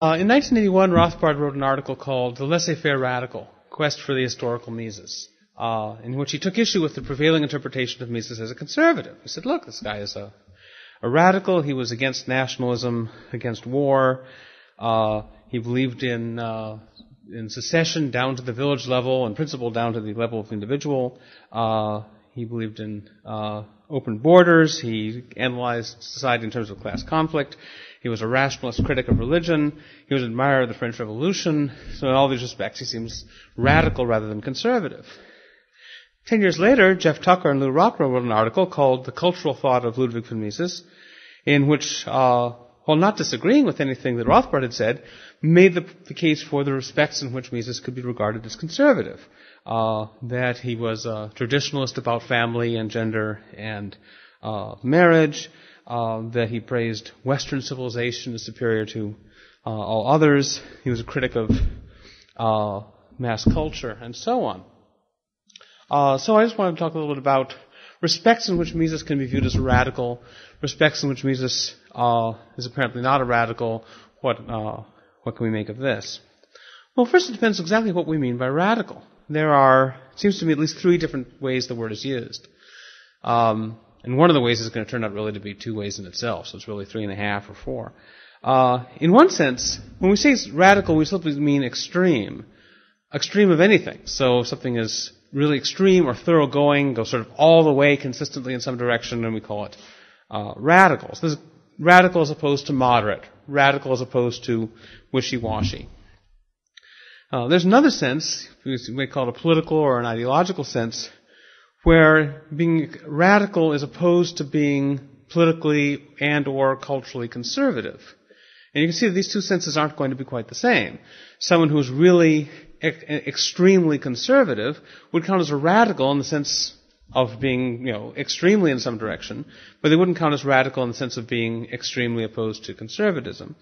In 1981, Rothbard wrote an article called The Laissez-faire Radical, Quest for the Historical Mises, in which he took issue with the prevailing interpretation of Mises as a conservative. He said, look, this guy is a radical. He was against nationalism, against war. He believed in secession down to the village level, in principle down to the level of the individual. He believed in open borders. He analyzed society in terms of class conflict. He was a rationalist critic of religion. He was an admirer of the French Revolution. So in all these respects, he seems radical rather than conservative. 10 years later, Jeff Tucker and Lou Rockwell wrote an article called The Cultural Thought of Ludwig von Mises, in which, while not disagreeing with anything that Rothbard had said, made the case for the respects in which Mises could be regarded as conservative. That he was a traditionalist about family and gender and marriage, that he praised Western civilization as superior to all others. He was a critic of mass culture, and so on. So I just wanted to talk a little bit about respects in which Mises can be viewed as a radical, respects in which Mises is apparently not a radical. What can we make of this? Well, first it depends exactly what we mean by radical. There are, it seems to me, at least 3 different ways the word is used. And one of the ways is going to turn out really to be 2 ways in itself, so it's really 3.5 or 4. In one sense, when we say radical, we simply mean extreme. Extreme of anything. So if something is really extreme or thoroughgoing, goes sort of all the way consistently in some direction, and we call it radical. So this is radical as opposed to moderate. Radical as opposed to wishy-washy. There's another sense, we may call it a political or an ideological sense, where being radical is opposed to being politically and or culturally conservative. And you can see that these 2 senses aren't going to be quite the same. Someone who's really extremely conservative would count as a radical in the sense of being, extremely in some direction, but they wouldn't count as radical in the sense of being extremely opposed to conservatism.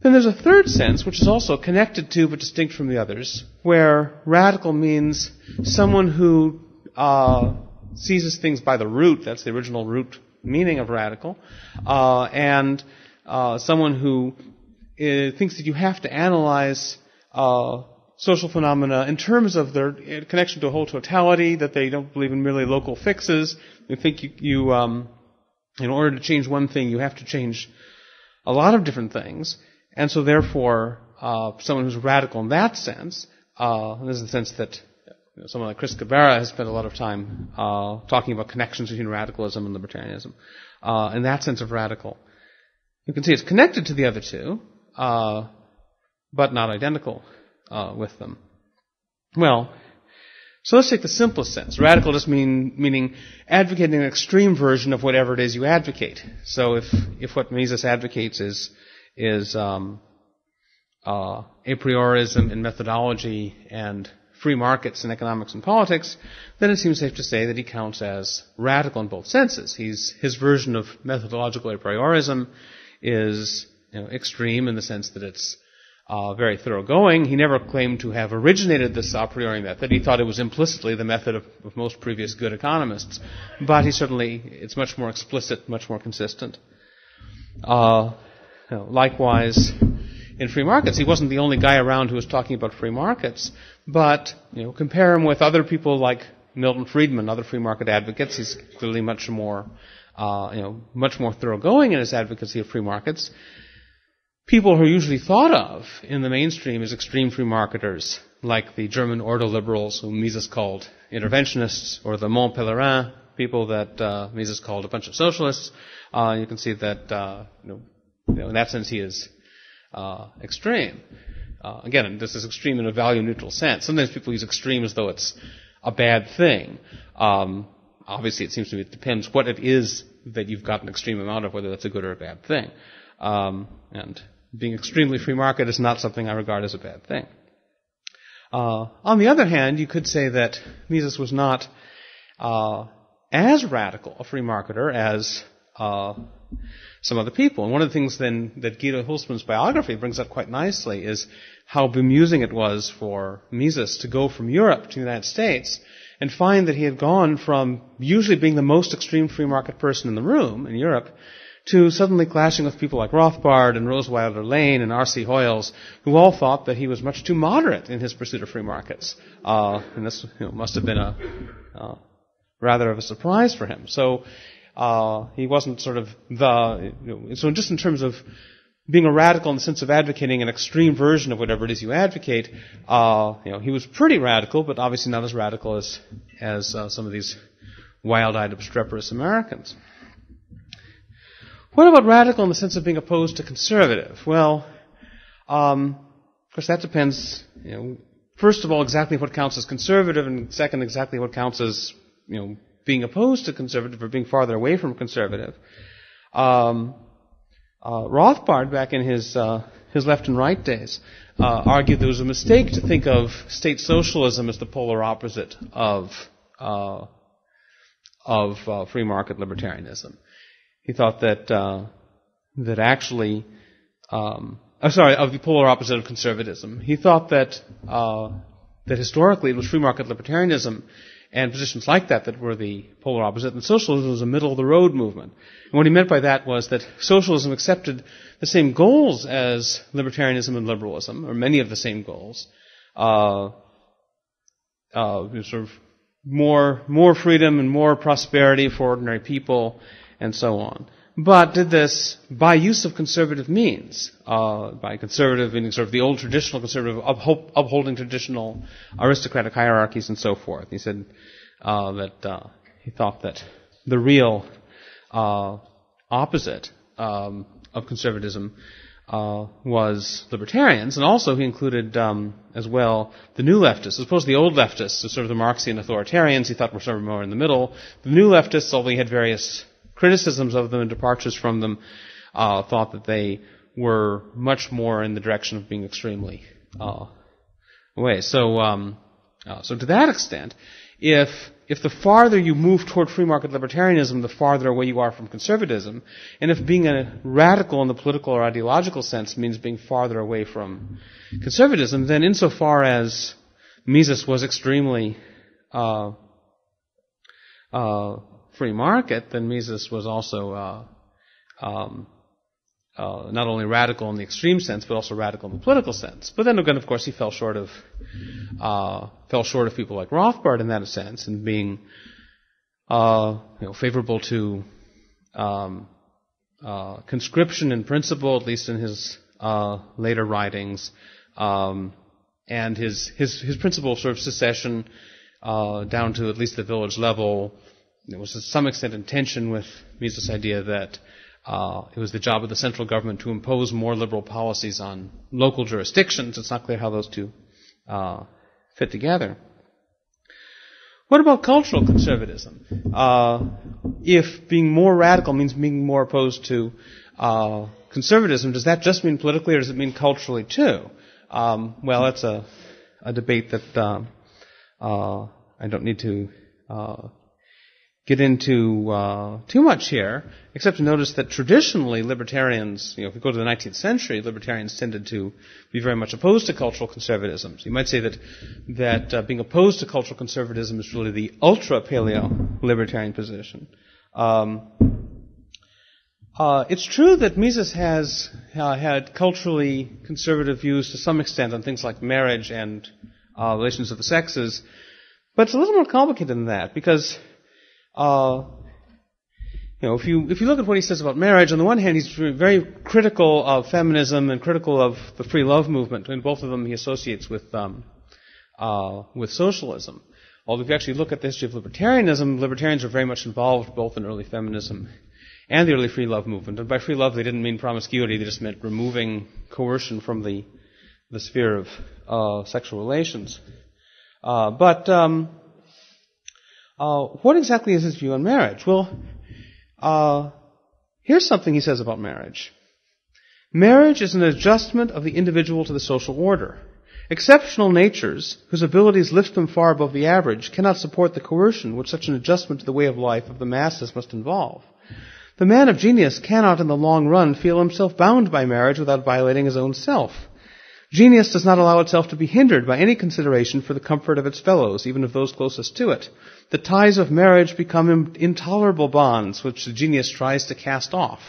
Then there's a third sense, which is also connected to but distinct from the others, where radical means someone who seizes things by the root, that's the original root meaning of radical, and someone who thinks that you have to analyze social phenomena in terms of their connection to a whole totality, that they don't believe in merely local fixes. They think you in order to change one thing, you have to change a lot of different things. And so therefore, someone who's radical in that sense, this is the sense that someone like Chris Cabrera has spent a lot of time talking about connections between radicalism and libertarianism. In that sense of radical, you can see it's connected to the other 2, but not identical with them. Well, so let's take the simplest sense. Radical just meaning advocating an extreme version of whatever it is you advocate. So if what Mises advocates is a priorism in methodology and free markets in economics and politics, then it seems safe to say that he counts as radical in both senses. His version of methodological a priorism is extreme in the sense that it's very thoroughgoing. He never claimed to have originated this a priori method. He thought it was implicitly the method of most previous good economists. But it's much more explicit, much more consistent. Likewise, in free markets, he wasn't the only guy around who was talking about free markets, but compare him with other people like Milton Friedman, other free market advocates. He's clearly much more thoroughgoing in his advocacy of free markets. People who are usually thought of in the mainstream as extreme free marketers, like the German ordo liberals, whom Mises called interventionists, or the Mont Pelerin people that Mises called a bunch of socialists. You can see that in that sense he is extreme. Again, this is extreme in a value-neutral sense. Sometimes people use extreme as though it's a bad thing. Obviously, it seems to me it depends what it is that you've got an extreme amount of, whether that's a good or a bad thing. And being extremely free market is not something I regard as a bad thing. On the other hand, you could say that Mises was not as radical a free marketer as some other people. And one of the things then that Guido Hülsmann's biography brings up quite nicely is how bemusing it was for Mises to go from Europe to the United States and find that he had gone from usually being the most extreme free market person in the room in Europe to suddenly clashing with people like Rothbard and Roseweiler Lane and R.C. Hoyles, who all thought that he was much too moderate in his pursuit of free markets. And this must have been rather of a surprise for him. So he wasn't sort of so just in terms of being a radical in the sense of advocating an extreme version of whatever it is you advocate, he was pretty radical, but obviously not as radical as some of these wild-eyed, obstreperous Americans. What about radical in the sense of being opposed to conservative? Well, of course that depends, first of all, exactly what counts as conservative, and second, exactly what counts as, being opposed to conservative or being farther away from conservative. Rothbard, back in his left and right days, argued there was a mistake to think of state socialism as the polar opposite of free market libertarianism. He thought that actually, of the polar opposite of conservatism. He thought that historically it was free market libertarianism and positions like that were the polar opposite, and socialism was a middle-of-the-road movement. And what he meant by that was that socialism accepted the same goals as libertarianism and liberalism, or many of the same goals, sort of more freedom and more prosperity for ordinary people, and so on. But did this by use of conservative means, by conservative meaning sort of the old traditional conservative, upholding traditional aristocratic hierarchies and so forth. He said that he thought that the real opposite of conservatism was libertarians, and also he included as well the new leftists, as opposed to the old leftists, sort of the Marxian authoritarians. He thought were sort of more in the middle. The new leftists, although he had various criticisms of them and departures from them, thought that they were much more in the direction of being extremely away. So to that extent, if the farther you move toward free market libertarianism, the farther away you are from conservatism, and if being a radical in the political or ideological sense means being farther away from conservatism, then insofar as Mises was extremely free market, then Mises was also not only radical in the extreme sense, but also radical in the political sense. But then again, of course, he fell short of people like Rothbard in that sense, and being favorable to conscription in principle, at least in his later writings, and his principle of sort of secession down to at least the village level. There was to some extent in tension with Mises' idea that it was the job of the central government to impose more liberal policies on local jurisdictions. It's not clear how those two fit together. What about cultural conservatism? If being more radical means being more opposed to conservatism, does that just mean politically, or does it mean culturally too? Well, that's a debate that I don't need to get into too much here, except to notice that traditionally libertarians, if we go to the 19th century, libertarians tended to be very much opposed to cultural conservatism. So you might say that being opposed to cultural conservatism is really the ultra-paleo-libertarian position. It's true that Mises has had culturally conservative views to some extent on things like marriage and relations of the sexes, but it's a little more complicated than that, because if you look at what he says about marriage, on the one hand, he's very critical of feminism and critical of the free love movement, and both of them he associates with socialism. Although if you actually look at the history of libertarianism, libertarians are very much involved both in early feminism and the early free love movement. And by free love, they didn't mean promiscuity; they just meant removing coercion from the sphere of sexual relations. What exactly is his view on marriage? Well, here's something he says about marriage. Marriage is an adjustment of the individual to the social order. Exceptional natures, whose abilities lift them far above the average, cannot support the coercion which such an adjustment to the way of life of the masses must involve. The man of genius cannot in the long run feel himself bound by marriage without violating his own self. Genius does not allow itself to be hindered by any consideration for the comfort of its fellows, even of those closest to it. The ties of marriage become intolerable bonds which the genius tries to cast off.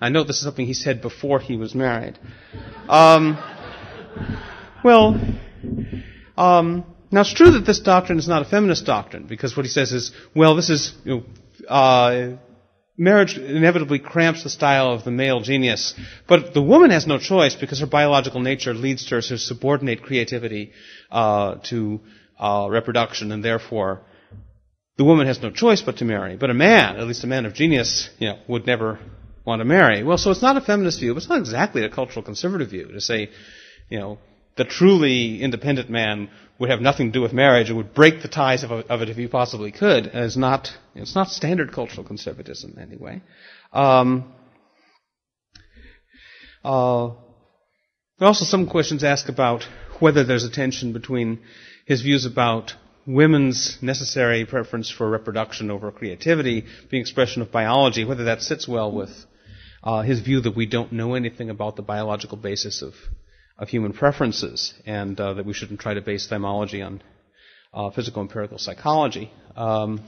I know this is something he said before he was married. Now it's true that this doctrine is not a feminist doctrine, because what he says is, well, this is, marriage inevitably cramps the style of the male genius, but the woman has no choice because her biological nature leads her to subordinate creativity to reproduction, and therefore the woman has no choice but to marry. But a man, at least a man of genius, would never want to marry. Well, so it's not a feminist view, but it's not exactly a cultural conservative view to say, the truly independent man would have nothing to do with marriage and would break the ties of it if he possibly could. It's not standard cultural conservatism anyway. Also, some questions ask about whether there's a tension between his views about women's necessary preference for reproduction over creativity being expression of biology, whether that sits well with his view that we don't know anything about the biological basis of human preferences, and that we shouldn't try to base thymology on physical empirical psychology. But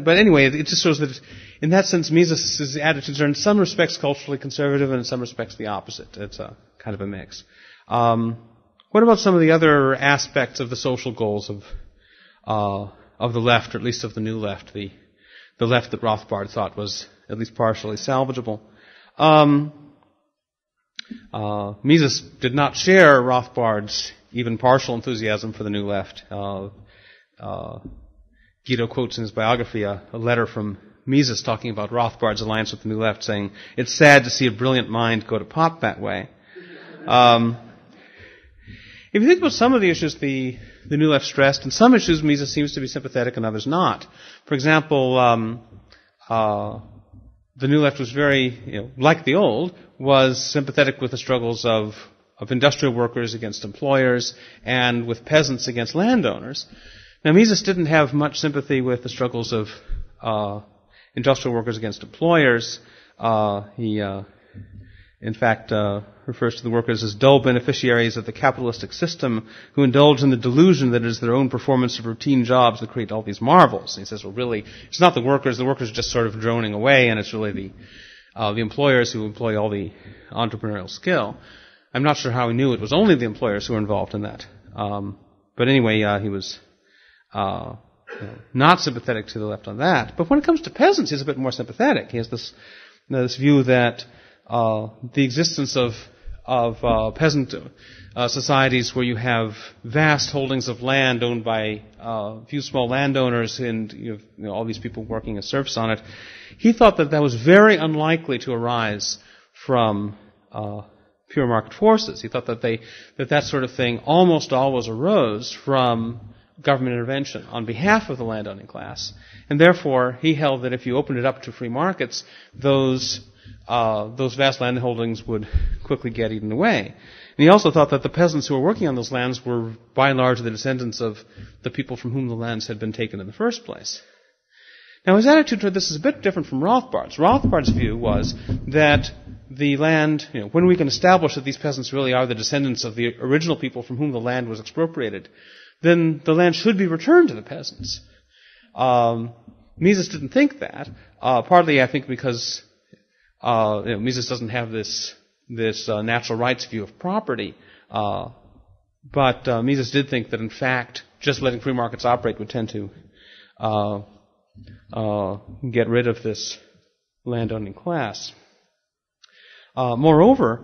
anyway, it just shows that in that sense, Mises' attitudes are in some respects culturally conservative and in some respects the opposite. It's a kind of a mix. What about some of the other aspects of the social goals of the left, or at least of the new left, the left that Rothbard thought was at least partially salvageable? Mises did not share Rothbard's even partial enthusiasm for the New Left. Guido quotes in his biography a letter from Mises talking about Rothbard's alliance with the New Left, saying, "It's sad to see a brilliant mind go to pot that way." If you think about some of the issues the New Left stressed, in some issues Mises seems to be sympathetic and others not. For example, the New Left was very, like the Old, was sympathetic with the struggles of industrial workers against employers and with peasants against landowners. Now, Mises didn't have much sympathy with the struggles of industrial workers against employers. He, in fact, refers to the workers as dull beneficiaries of the capitalistic system who indulge in the delusion that it is their own performance of routine jobs that create all these marvels. And he says, well, really, it's not the workers are just sort of droning away, and it's really the employers who employ all the entrepreneurial skill. I'm not sure how he knew it was only the employers who were involved in that. But anyway, he was not sympathetic to the left on that. But when it comes to peasants, he's a bit more sympathetic. He has this view that the existence of peasant societies where you have vast holdings of land owned by a few small landowners and all these people working as serfs on it, he thought that was very unlikely to arise from pure market forces. He thought that that sort of thing almost always arose from government intervention on behalf of the landowning class, and therefore he held that if you opened it up to free markets, those vast land holdings would quickly get eaten away. And he also thought that the peasants who were working on those lands were by and large the descendants of the people from whom the lands had been taken in the first place. Now his attitude toward this is a bit different from Rothbard's. Rothbard's view was that the land, when we can establish that these peasants really are the descendants of the original people from whom the land was expropriated, then the land should be returned to the peasants. Mises didn't think that, partly I think because Mises doesn't have this natural rights view of property, but Mises did think that in fact just letting free markets operate would tend to get rid of this landowning class. Moreover,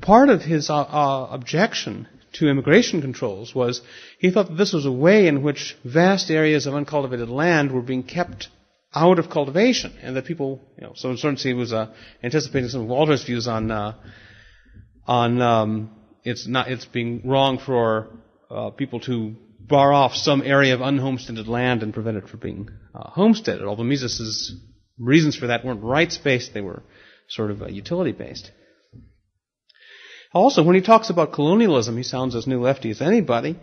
part of his objection to immigration controls was he thought that this was a way in which vast areas of uncultivated land were being kept out of cultivation, and that people, so in certain sense he was anticipating some of Walter's views on it's being wrong for people to bar off some area of unhomesteaded land and prevent it from being homesteaded. Although Mises' reasons for that weren't rights-based, they were sort of utility-based. Also, when he talks about colonialism, he sounds as new lefty as anybody.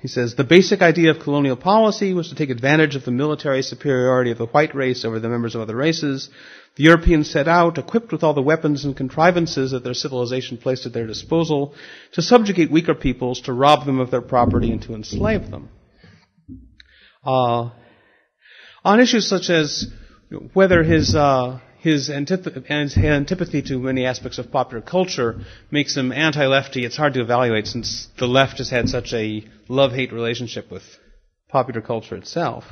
He says, the basic idea of colonial policy was to take advantage of the military superiority of the white race over the members of other races. The Europeans set out, equipped with all the weapons and contrivances that their civilization placed at their disposal, to subjugate weaker peoples, to rob them of their property, and to enslave them. On issues such as whether his antipathy to many aspects of popular culture makes him anti-lefty, it's hard to evaluate since the left has had such a love-hate relationship with popular culture itself.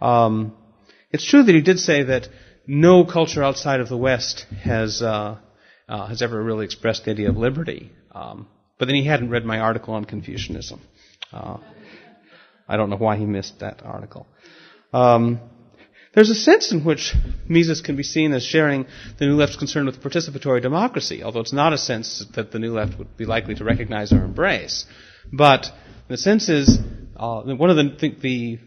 It's true that he did say that no culture outside of the West has ever really expressed the idea of liberty. But then he hadn't read my article on Confucianism. I don't know why he missed that article. There's a sense in which Mises can be seen as sharing the New Left's concern with participatory democracy, although it's not a sense that the New Left would be likely to recognize or embrace. But the sense is, one of the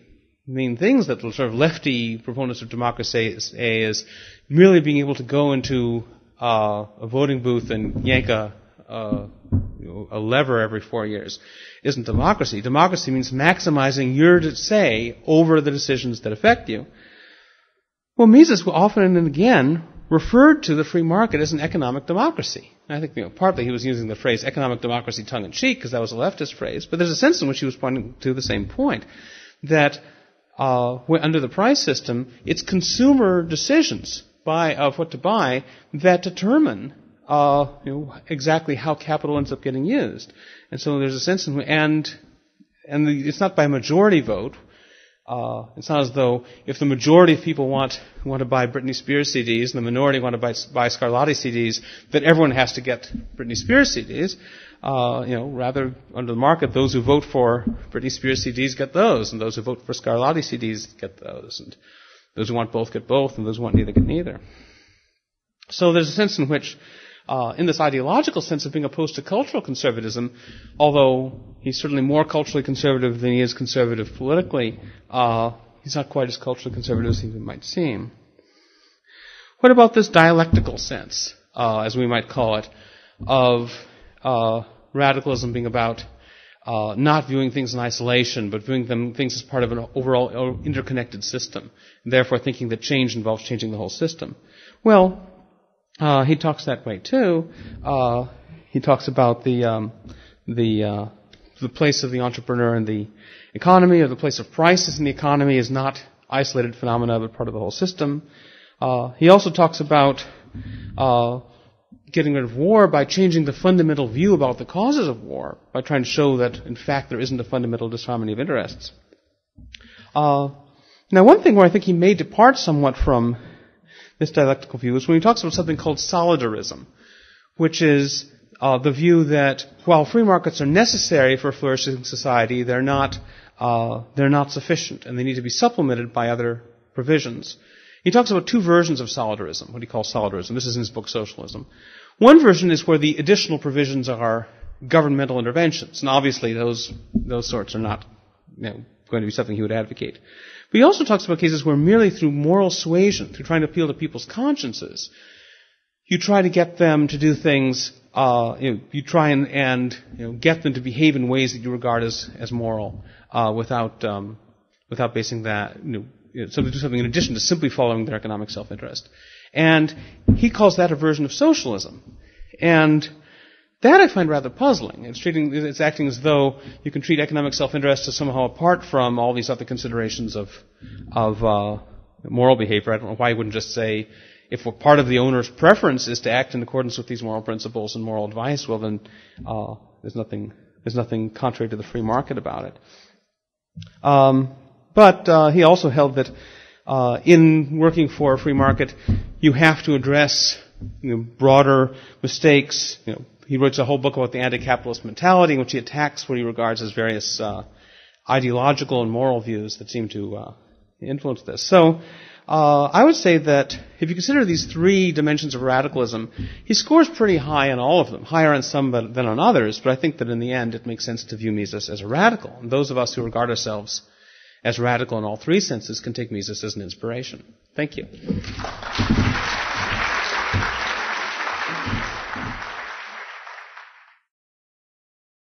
main things that sort of lefty proponents of democracy is merely being able to go into a voting booth and yank a lever every 4 years isn't democracy. Democracy means maximizing your say over the decisions that affect you. Well, Mises often and again referred to the free market as an economic democracy. I think partly he was using the phrase economic democracy tongue-in-cheek because that was a leftist phrase, but there's a sense in which he was pointing to the same point, that under the price system, it's consumer decisions of what to buy that determine exactly how capital ends up getting used. And so there's a sense in which, it's not by majority vote. It's not as though if the majority of people want to buy Britney Spears CDs and the minority want to buy Scarlatti CDs, that everyone has to get Britney Spears CDs. Rather under the market, those who vote for Britney Spears CDs get those, and those who vote for Scarlatti CDs get those, and those who want both get both, and those who want neither get neither. So there's a sense in which, in this ideological sense of being opposed to cultural conservatism, although he's certainly more culturally conservative than he is conservative politically, he's not quite as culturally conservative as he might seem. What about this dialectical sense, as we might call it, of radicalism being about not viewing things in isolation, but viewing things as part of an overall interconnected system, and therefore thinking that change involves changing the whole system? Well, he talks that way too. He talks about the place of the entrepreneur in the economy, or the place of prices in the economy is not isolated phenomena, but part of the whole system. He also talks about getting rid of war by changing the fundamental view about the causes of war, by trying to show that, in fact, there isn't a fundamental disharmony of interests. Now, one thing where I think he may depart somewhat from this dialectical view is when he talks about something called solidarism, which is the view that while free markets are necessary for a flourishing society, they're not sufficient, and they need to be supplemented by other provisions. He talks about two versions of solidarism, what he calls solidarism. This is in his book Socialism. One version is where the additional provisions are governmental interventions, and obviously those sorts are not going to be something he would advocate. But he also talks about cases where merely through moral suasion, through trying to appeal to people's consciences, you try to get them to do things. You try and get them to behave in ways that you regard as moral, without basing that so to do something in addition to simply following their economic self-interest. And he calls that a version of socialism. And that I find rather puzzling. It's acting as though you can treat economic self-interest as somehow apart from all these other considerations of moral behavior. I don't know why he wouldn't just say, if part of the owner's preference is to act in accordance with these moral principles and moral advice, well then there's nothing contrary to the free market about it. But he also held that in working for a free market, you have to address broader mistakes. He wrote a whole book about the anti-capitalist mentality, in which he attacks what he regards as various ideological and moral views that seem to influence this. So I would say that if you consider these three dimensions of radicalism, he scores pretty high on all of them, higher on some than on others, but I think that in the end it makes sense to view Mises as a radical. And those of us who regard ourselves as radical in all three senses can take Mises as an inspiration. Thank you.